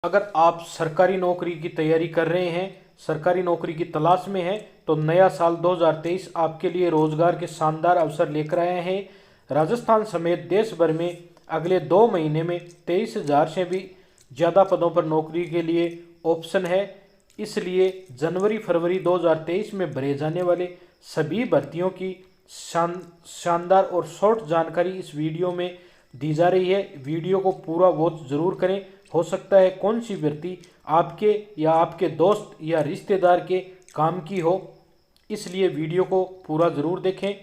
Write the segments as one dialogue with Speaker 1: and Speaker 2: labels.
Speaker 1: अगर आप सरकारी नौकरी की तैयारी कर रहे हैं, सरकारी नौकरी की तलाश में हैं, तो नया साल 2023 आपके लिए रोजगार के शानदार अवसर लेकर आए हैं। राजस्थान समेत देश भर में अगले 2 महीने में 23,000 से भी ज़्यादा पदों पर नौकरी के लिए ऑप्शन है। इसलिए जनवरी फरवरी 2023 में भरे जाने वाले सभी भर्तियों की शानदार और शॉर्ट जानकारी इस वीडियो में दी जा रही है। वीडियो को पूरा वॉच जरूर करें। हो सकता है कौन सी भर्ती आपके या आपके दोस्त या रिश्तेदार के काम की हो, इसलिए वीडियो को पूरा ज़रूर देखें।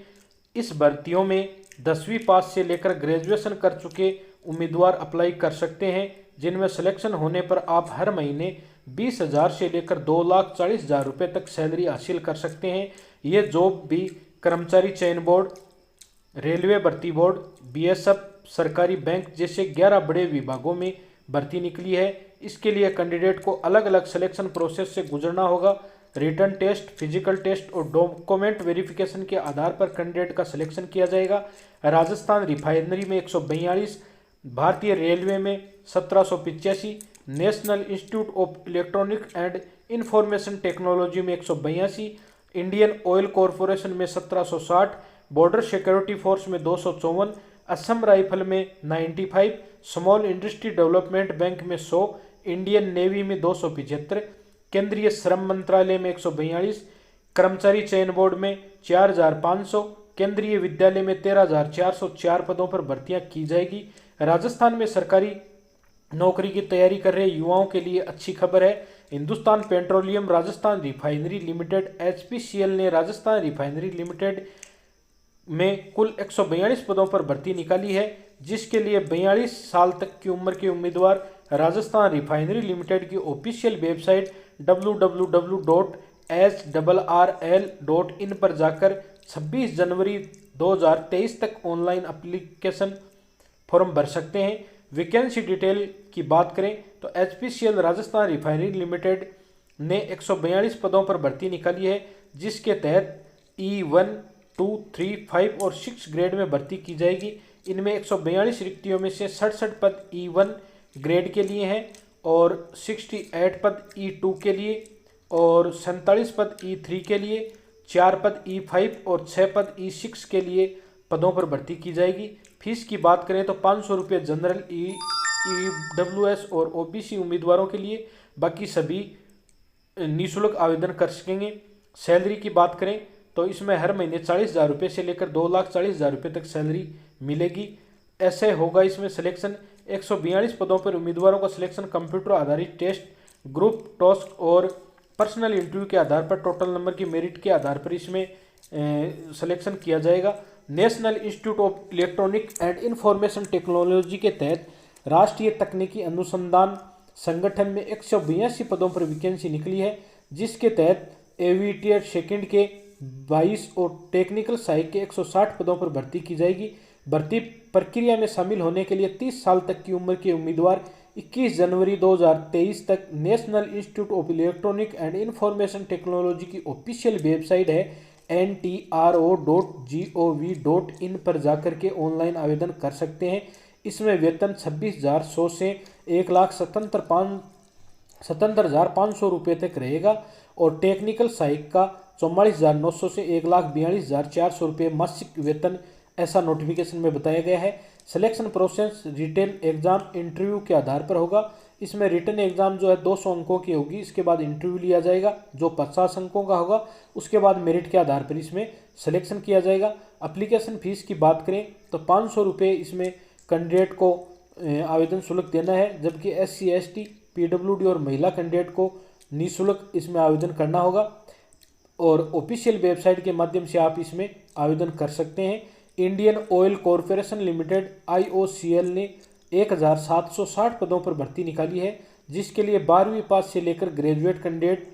Speaker 1: इस भर्तियों में 10वीं पास से लेकर ग्रेजुएशन कर चुके उम्मीदवार अप्लाई कर सकते हैं, जिनमें सिलेक्शन होने पर आप हर महीने 20,000 से लेकर 2,40,000 रुपये तक सैलरी हासिल कर सकते हैं। ये जॉब भी कर्मचारी चयन बोर्ड, रेलवे भर्ती बोर्ड, बीएसएफ, सरकारी बैंक जैसे 11 बड़े विभागों में भर्ती निकली है। इसके लिए कैंडिडेट को अलग अलग सिलेक्शन प्रोसेस से गुजरना होगा। रिटन टेस्ट, फिजिकल टेस्ट और डॉक्यूमेंट वेरिफिकेशन के आधार पर कैंडिडेट का सिलेक्शन किया जाएगा। राजस्थान रिफाइनरी में 142, भारतीय रेलवे में 1785, national institute of electronic and information technology में 182, इंडियन ऑयल कॉरपोरेशन में 1760, बॉर्डर सिक्योरिटी फोर्स में 254, असम राइफल में 95, स्मॉल इंडस्ट्री डेवलपमेंट बैंक में 100, इंडियन नेवी में 275, केंद्रीय श्रम मंत्रालय में 142, कर्मचारी चयन बोर्ड में 4,500, केंद्रीय विद्यालय में 13,404 पदों पर भर्तियां की जाएगी। राजस्थान में सरकारी नौकरी की तैयारी कर रहे युवाओं के लिए अच्छी खबर है। Hindustan petroleum Rajasthan refinery limited HPCL ने राजस्थान रिफाइनरी लिमिटेड में कुल 142 पदों पर भर्ती निकाली है, जिसके लिए 42 साल तक की उम्र के उम्मीदवार राजस्थान रिफाइनरी लिमिटेड की ऑफिशियल वेबसाइट www.hrrl.in पर जाकर 26 जनवरी 2023 तक ऑनलाइन एप्लीकेशन फॉर्म भर सकते हैं। वैकेंसी डिटेल की बात करें तो एचपीसीएल राजस्थान रिफाइनरी लिमिटेड ने 142 पदों पर भर्ती निकाली है, जिसके तहत E1, 2, 3, 5 और 6 ग्रेड में भर्ती की जाएगी। इनमें 142 रिक्तियों में से 67 पद E1 ग्रेड के लिए हैं और 68 पद E2 के लिए और 47 पद E3 के लिए, 4 पद E5 और 6 पद E6 के लिए पदों पर भर्ती की जाएगी। फीस की बात करें तो 500 रुपये जनरल EWS और OBC उम्मीदवारों के लिए, बाकी सभी निःशुल्क आवेदन कर सकेंगे। सैलरी की बात करें तो इसमें हर महीने 40,000 रुपये से लेकर 2,40,000 रुपये तक सैलरी मिलेगी। ऐसे होगा इसमें सिलेक्शन 142 पदों पर उम्मीदवारों का सिलेक्शन कंप्यूटर आधारित टेस्ट, ग्रुप टास्क और पर्सनल इंटरव्यू के आधार पर टोटल नंबर की मेरिट के आधार पर इसमें सिलेक्शन किया जाएगा। National institute of electronic and information technology के तहत राष्ट्रीय तकनीकी अनुसंधान संगठन में 182 पदों पर वैकेंसी निकली है, जिसके तहत एविएटर सेकंड के 22 और टेक्निकल सहायक के 160 पदों पर भर्ती की जाएगी। भर्ती प्रक्रिया में शामिल होने के लिए 30 साल तक की उम्र के उम्मीदवार 21 जनवरी 2023 तक national institute of electronic and information technology की ऑफिशियल वेबसाइट है ntro.gov.in पर जाकर के ऑनलाइन आवेदन कर सकते हैं। इसमें वेतन 26,100 से 1,77,500 रुपये तक रहेगा और टेक्निकल सहायक का 44,900 से 1,42,400 रुपये मासिक वेतन, ऐसा नोटिफिकेशन में बताया गया है। Selection process written exam interview के आधार पर होगा। इसमें रिटन एग्जाम जो है 200 अंकों की होगी, इसके बाद इंटरव्यू लिया जाएगा जो 50 अंकों का होगा, उसके बाद मेरिट के आधार पर इसमें सिलेक्शन किया जाएगा। एप्लीकेशन फीस की बात करें तो 500 रुपये इसमें कैंडिडेट को आवेदन शुल्क देना है, जबकि SC, ST, PWD और महिला कैंडिडेट को निःशुल्क इसमें आवेदन करना होगा और ऑफिशियल वेबसाइट के माध्यम से आप इसमें आवेदन कर सकते हैं। Indian oil corporation limited IOCL ने 1,760 पदों पर भर्ती निकाली है, जिसके लिए 12वीं पास से लेकर ग्रेजुएट कैंडिडेट,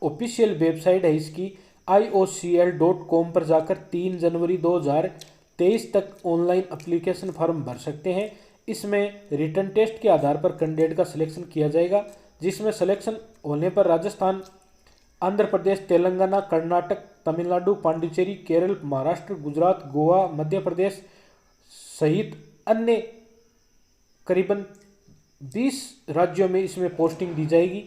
Speaker 1: ऑफिशियल वेबसाइट है इसकी IOCL.com पर जाकर 3 जनवरी 2023 तक ऑनलाइन एप्लीकेशन फॉर्म भर सकते हैं। इसमें रिटन टेस्ट के आधार पर कैंडिडेट का सिलेक्शन किया जाएगा, जिसमें सिलेक्शन होने पर राजस्थान, आंध्र प्रदेश, तेलंगाना, कर्नाटक, तमिलनाडु, पांडिचेरी, केरल, महाराष्ट्र, गुजरात, गोवा, मध्य प्रदेश सहित अन्य करीबन 20 राज्यों में इसमें पोस्टिंग दी जाएगी।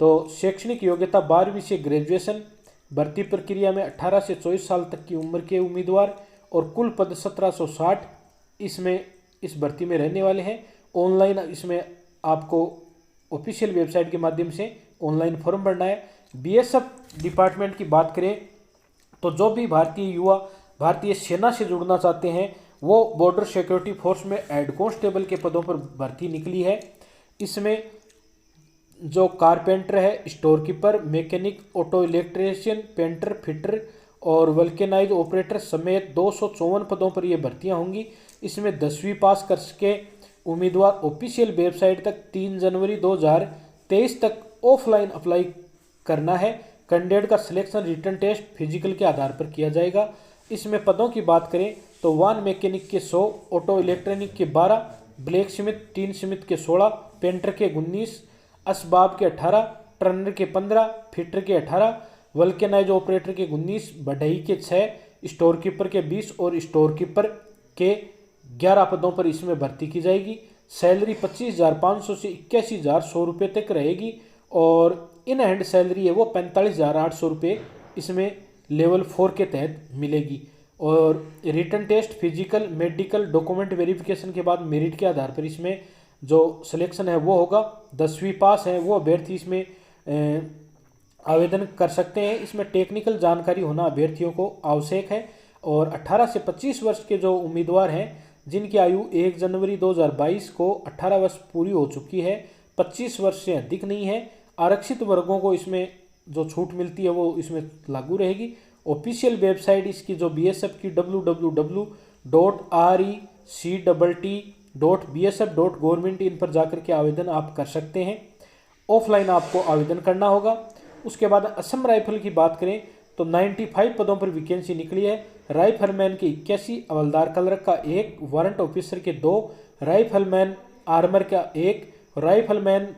Speaker 1: तो शैक्षणिक योग्यता 12वीं से ग्रेजुएशन। भर्ती प्रक्रिया में 18 से 24 साल तक की उम्र के उम्मीदवार और कुल पद 1760 इसमें इस भर्ती में रहने वाले हैं। ऑनलाइन इसमें आपको ऑफिशियल वेबसाइट के माध्यम से ऑनलाइन फॉर्म भरना है। बीएसएफ डिपार्टमेंट की बात करें तो जो भी भारतीय युवा भारतीय सेना से जुड़ना चाहते हैं वो बॉर्डर सिक्योरिटी फोर्स में हेड कांस्टेबल के पदों पर भर्ती निकली है। इसमें जो कारपेंटर है, store keeper, mechanic, auto electrician, painter, fitter और वल्केनाइज ऑपरेटर समेत 254 पदों पर ये भर्तियां होंगी। इसमें 10वीं पास करके उम्मीदवार ऑफिशियल वेबसाइट तक 3 जनवरी 2023 तक ऑफलाइन अप्लाई करना है। कैंडिडेट का सिलेक्शन रिटन टेस्ट फिजिकल के आधार पर किया जाएगा। इसमें पदों की बात करें तो वाहन मैकेनिक के 100, ऑटो इलेक्ट्रॉनिक के 12, ब्लैक स्मिथ, टीन स्मिथ के 16, पेंटर के 19, असबाब के 18, टर्नर के 15, फिटर के 18, वल्केनाइज ऑपरेटर के 19, बढ़ई के 6, स्टोर कीपर के 20 और स्टोर कीपर के 11 पदों पर इसमें भर्ती की जाएगी। सैलरी 25,500 से 81,100 रुपये तक रहेगी और इन हैंड सैलरी है वो 45,800 रुपये इसमें लेवल 4 के तहत मिलेगी। और written test, physical, medical, document verification के बाद मेरिट के आधार पर इसमें जो सिलेक्शन है वो होगा। 10वीं पास है वो अभ्यर्थी इसमें आवेदन कर सकते हैं। इसमें टेक्निकल जानकारी होना अभ्यर्थियों को आवश्यक है। और 18 से 25 वर्ष के जो उम्मीदवार हैं जिनकी आयु 1 जनवरी 2022 को 18 वर्ष पूरी हो चुकी है, 25 वर्ष से अधिक नहीं है, आरक्षित वर्गों को इसमें जो छूट मिलती है वो इसमें लागू रहेगी। ऑफिशियल वेबसाइट इसकी जो बीएसएफ की www.rectt.bsf.gov इन पर जाकर के आवेदन आप कर सकते हैं। ऑफलाइन आपको आवेदन करना होगा। उसके बाद असम राइफल की बात करें तो 95 पदों पर वैकेंसी निकली है। राइफलमैन के 81, हवलदार कलर का 1, वारंट ऑफिसर के 2, राइफलमैन आर्मर का 1, राइफलमैन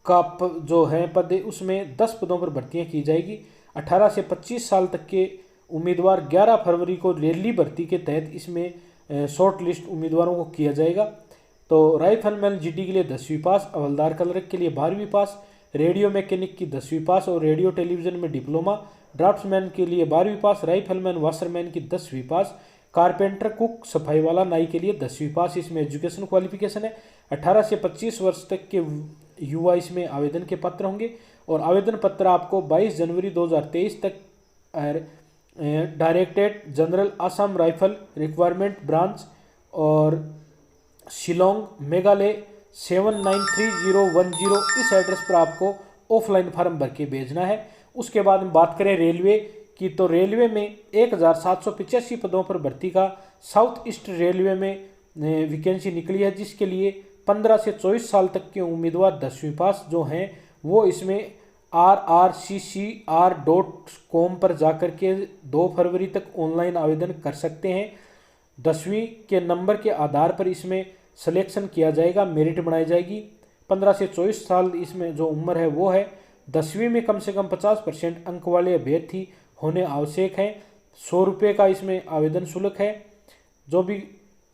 Speaker 1: का जो है पद उसमें 10 पदों पर भर्तियां की जाएगी। 18 से 25 साल तक के उम्मीदवार 11 फरवरी को रैली भर्ती के तहत इसमें शॉर्ट लिस्ट उम्मीदवारों को किया जाएगा। तो राइफलमैन जीडी के लिए 10वीं पास, हवलदार कलरक के लिए 12वीं पास, रेडियो मैकेनिक की 10वीं पास और रेडियो टेलीविजन में डिप्लोमा, ड्राफ्ट्समैन के लिए 12वीं पास, राइफलमैन वाशरमैन की 10वीं पास, कारपेंटर, कुक, सफाई वाला, नाई के लिए 10वीं पास इसमें एजुकेशन क्वालिफिकेशन है। 18 से 25 वर्ष तक के युवा इसमें आवेदन के पात्र होंगे और आवेदन पत्र आपको 22 जनवरी 2023 तक directorate general Assam rifle requirement branch और शिलोंग, मेघालय 793010 इस एड्रेस पर आपको ऑफलाइन फार्म भर के भेजना है। उसके बाद हम बात करें रेलवे की तो रेलवे में 1785 पदों पर भर्ती का साउथ ईस्ट रेलवे में वैकेंसी निकली है, जिसके लिए 15 से 24 साल तक के उम्मीदवार 10वीं पास जो हैं वो इसमें rrccr.com पर जाकर के 2 फरवरी तक ऑनलाइन आवेदन कर सकते हैं। 10वीं के नंबर के आधार पर इसमें सिलेक्शन किया जाएगा, मेरिट बनाई जाएगी। 15 से 24 साल इसमें जो उम्र है वो है। 10वीं में कम से कम 50% अंक वाले अभ्यर्थी होने आवश्यक हैं। 100 रुपये का इसमें आवेदन शुल्क है। जो भी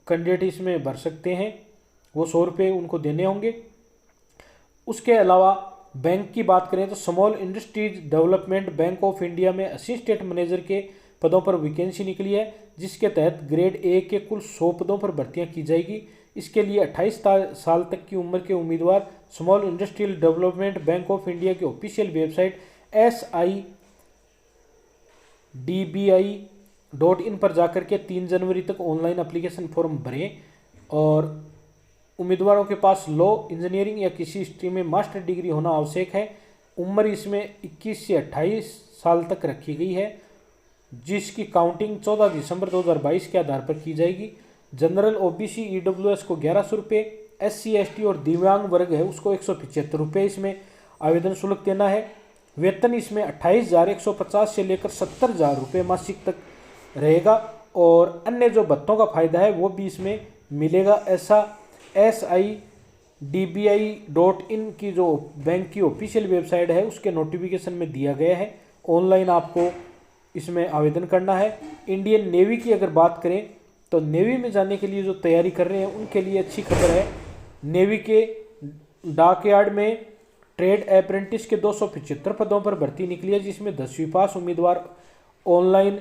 Speaker 1: कैंडिडेट इसमें भर सकते हैं वो 100 रुपये उनको देने होंगे। उसके अलावा बैंक की बात करें तो small industries development bank of India में असिस्टेंट मैनेजर के पदों पर वैकेंसी निकली है, जिसके तहत ग्रेड ए के कुल 100 पदों पर भर्तियां की जाएगी। इसके लिए 28 साल तक की उम्र के उम्मीदवार small industrial development bank of India की ऑफिशियल वेबसाइट SIDBI.in पर जाकर के 3 जनवरी तक ऑनलाइन एप्लीकेशन फॉर्म भरें। और उम्मीदवारों के पास लॉ, इंजीनियरिंग या किसी स्ट्रीम में मास्टर डिग्री होना आवश्यक है। उम्र इसमें 21 से 28 साल तक रखी गई है, जिसकी काउंटिंग 14 दिसंबर 2022 के आधार पर की जाएगी। जनरल OBC EWS को 1100 रुपये, SC ST और दिव्यांग वर्ग है उसको 175 रुपये इसमें आवेदन शुल्क देना है। वेतन इसमें 28,150 से लेकर 70,000 रुपये मासिक तक रहेगा और अन्य जो भत्तों का फायदा है वो भी इसमें मिलेगा। ऐसा SIDBI.in की जो बैंक की ऑफिशियल वेबसाइट है उसके नोटिफिकेशन में दिया गया है। ऑनलाइन आपको इसमें आवेदन करना है। इंडियन नेवी की अगर बात करें तो नेवी में जाने के लिए जो तैयारी कर रहे हैं उनके लिए अच्छी खबर है नेवी के डॉकयार्ड में ट्रेड अप्रेंटिस के 275 पदों पर भर्ती निकली है, जिसमें 10वीं पास उम्मीदवार ऑनलाइन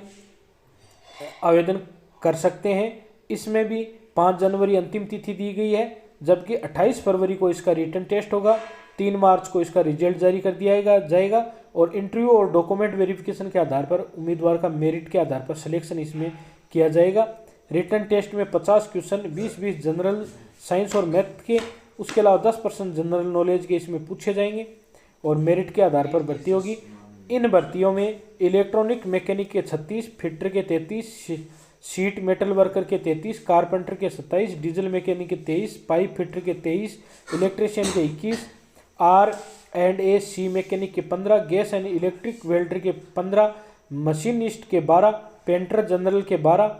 Speaker 1: आवेदन कर सकते हैं। इसमें भी 5 जनवरी अंतिम तिथि दी गई है, जबकि 28 फरवरी को इसका रिटन टेस्ट होगा। 3 मार्च को इसका रिजल्ट जारी कर दिया जाएगा और इंटरव्यू और डॉक्यूमेंट वेरिफिकेशन के आधार पर उम्मीदवार का मेरिट के आधार पर सिलेक्शन इसमें किया जाएगा। रिटन टेस्ट में 50 क्वेश्चन 20-20 जनरल साइंस और मैथ के, उसके अलावा 10% जनरल नॉलेज के इसमें पूछे जाएंगे और मेरिट के आधार पर भर्ती होगी। इन भर्तियों में इलेक्ट्रॉनिक मैकेनिक के 36, फिटर के 33, शीट मेटल वर्कर के 33, कारपेंटर के 27, डीजल मैकेनिक के 23, पाइप फिटर के 23, इलेक्ट्रीशियन के 21, R&AC मैकेनिक के 15, गैस एंड इलेक्ट्रिक वेल्डर के 15, मशीनिस्ट के 12, पेंटर जनरल के 12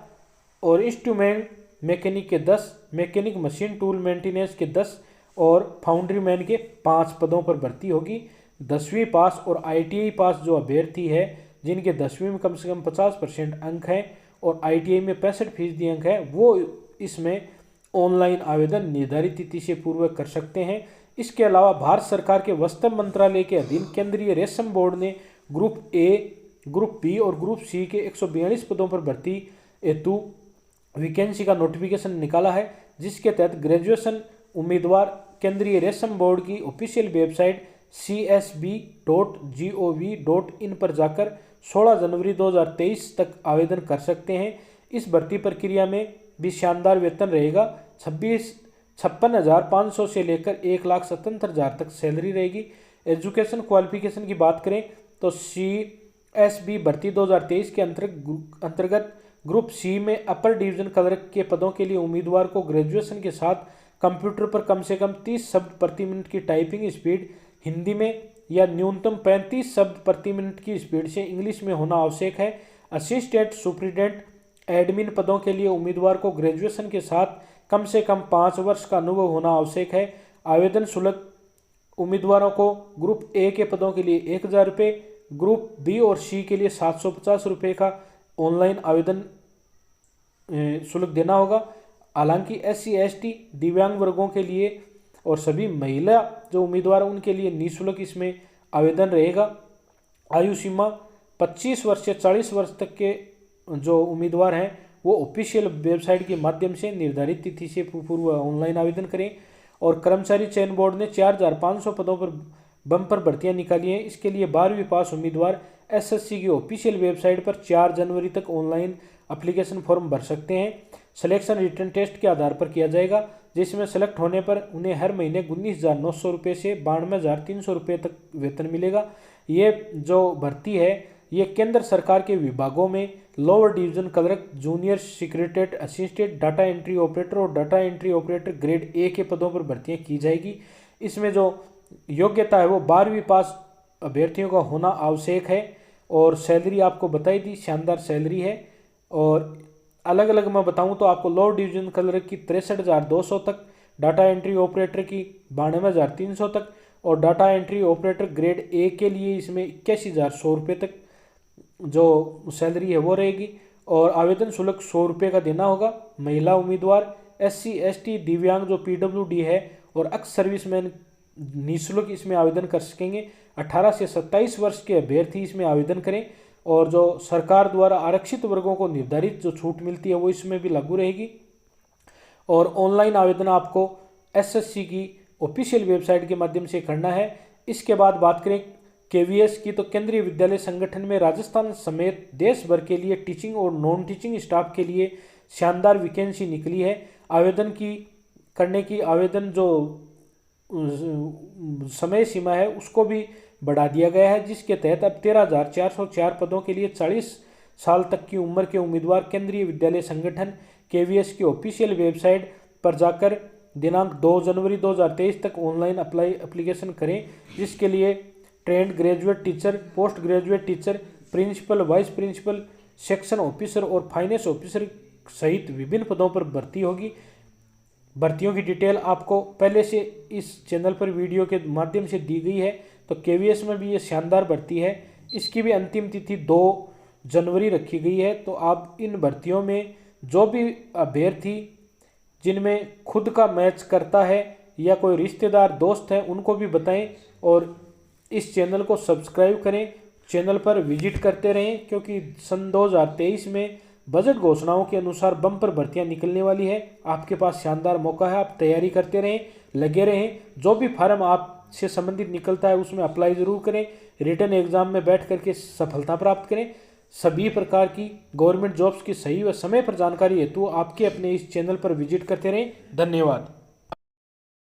Speaker 1: और इंस्ट्रूमेंट मैकेनिक के 10, मैकेनिक मशीन टूल मेंटेनेंस के 10 और फाउंड्री मैन के 5 पदों पर भर्ती होगी। 10वीं पास और ITI पास जो अभ्यर्थी है, जिनके 10वीं में कम से कम 50% अंक हैं और ITI में 65% अंक है, वो इसमें ऑनलाइन आवेदन निर्धारित तिथि से पूर्व कर सकते हैं। इसके अलावा भारत सरकार के वस्त्र मंत्रालय के अधीन केंद्रीय रेशम बोर्ड ने ग्रुप A, ग्रुप B और ग्रुप C के 142 पदों पर भर्ती हेतु वैकेंसी का नोटिफिकेशन निकाला है, जिसके तहत ग्रेजुएशन उम्मीदवार केंद्रीय रेशम बोर्ड की ऑफिशियल वेबसाइट csb.gov.in पर जाकर 16 जनवरी 2023 तक आवेदन कर सकते हैं। इस भर्ती प्रक्रिया में भी शानदार वेतन रहेगा। 56,500 से लेकर 1,77,000 तक सैलरी रहेगी। एजुकेशन क्वालिफिकेशन की बात करें तो CSB भर्ती 2023 के अंतर्गत ग्रुप C में अपर डिवीजन क्लर्क के पदों के लिए उम्मीदवार को ग्रेजुएशन के साथ कंप्यूटर पर कम से कम 30 शब्द प्रति मिनट की टाइपिंग स्पीड हिंदी में या न्यूनतम 35 शब्द प्रति मिनट की स्पीड से इंग्लिश में होना आवश्यक है। असिस्टेंट सुपरिटेंडेंट एडमिन पदों के लिए उम्मीदवार को ग्रेजुएशन के साथ कम से कम 5 वर्ष का अनुभव होना आवश्यक है। आवेदन शुल्क उम्मीदवारों को ग्रुप A के पदों के लिए 1,000 रुपये, ग्रुप B और C के लिए 750 रुपये का ऑनलाइन आवेदन शुल्क देना होगा। हालांकि SC ST दिव्यांग वर्गों के लिए और सभी महिला जो उम्मीदवार हैं उनके लिए निःशुल्क इसमें आवेदन रहेगा। आयु सीमा 25 वर्ष से 40 वर्ष तक के जो उम्मीदवार हैं वो ऑफिशियल वेबसाइट के माध्यम से निर्धारित तिथि से पूर्व ऑनलाइन आवेदन करें। और कर्मचारी चयन बोर्ड ने 4,500 पदों पर बम्पर भर्तियां निकाली हैं। इसके लिए 12वीं पास उम्मीदवार SSC की ऑफिशियल वेबसाइट पर 4 जनवरी तक ऑनलाइन एप्लीकेशन फॉर्म भर सकते हैं। सिलेक्शन रिटन टेस्ट के आधार पर किया जाएगा, जिसमें सेलेक्ट होने पर उन्हें हर महीने 19,900 रुपये से 92,300 रुपये तक वेतन मिलेगा। ये जो भर्ती है ये केंद्र सरकार के विभागों में lower division clerk, junior secretariat assistant, data entry operator और data entry operator grade A के पदों पर भर्तियां की जाएगी। इसमें जो योग्यता है वो 12वीं पास अभ्यर्थियों का होना आवश्यक है और सैलरी आपको बताई दी, शानदार सैलरी है। और अलग अलग मैं बताऊं तो आपको लोअर डिवीजन क्लर्क की 63,200 तक, डाटा एंट्री ऑपरेटर की 92,300 तक और data entry operator grade A के लिए इसमें 81,100 रुपये तक जो सैलरी है वो रहेगी। और आवेदन शुल्क 100 रुपये का देना होगा। महिला उम्मीदवार, SC ST दिव्यांग जो PWD है और एक्स सर्विसमैन निःशुल्क इसमें आवेदन कर सकेंगे। 18 से 27 वर्ष के अभ्यर्थी इसमें आवेदन करें। और जो सरकार द्वारा आरक्षित वर्गों को निर्धारित जो छूट मिलती है वो इसमें भी लागू रहेगी। और ऑनलाइन आवेदन आपको SSC की ऑफिशियल वेबसाइट के माध्यम से करना है। इसके बाद बात करें KVS की, तो केंद्रीय विद्यालय संगठन में राजस्थान समेत देश भर के लिए टीचिंग और नॉन टीचिंग स्टाफ के लिए शानदार वैकेंसी निकली है। आवेदन करने की आवेदन जो समय सीमा है उसको भी बढ़ा दिया गया है, जिसके तहत अब 13,404 पदों के लिए 40 साल तक की उम्र के उम्मीदवार केंद्रीय विद्यालय संगठन KVS की ऑफिशियल वेबसाइट पर जाकर दिनांक 2 जनवरी 2023 तक ऑनलाइन एप्लीकेशन करें, जिसके लिए trained graduate teacher, post graduate teacher, principal, vice principal, section officer और फाइनेंस ऑफिसर सहित विभिन्न पदों पर भर्ती होगी। भर्तियों की डिटेल आपको पहले से इस चैनल पर वीडियो के माध्यम से दी गई है। तो KVS में भी ये शानदार भर्ती है। इसकी भी अंतिम तिथि 2 जनवरी रखी गई है। तो आप इन भर्तियों में जो भी अभ्यर्थी जिनमें खुद का मैच करता है या कोई रिश्तेदार दोस्त हैं उनको भी बताएं और इस चैनल को सब्सक्राइब करें, चैनल पर विजिट करते रहें, क्योंकि सन 2023 में बजट घोषणाओं के अनुसार बम्पर भर्तियां निकलने वाली है। आपके पास शानदार मौका है, आप तैयारी करते रहें, लगे रहें। जो भी फार्म आपसे संबंधित निकलता है उसमें अप्लाई ज़रूर करें, रिटन एग्जाम में बैठ करके सफलता प्राप्त करें। सभी प्रकार की गवर्नमेंट जॉब्स की सही व समय पर जानकारी हेतु आपके अपने इस चैनल पर विजिट करते रहें। धन्यवाद।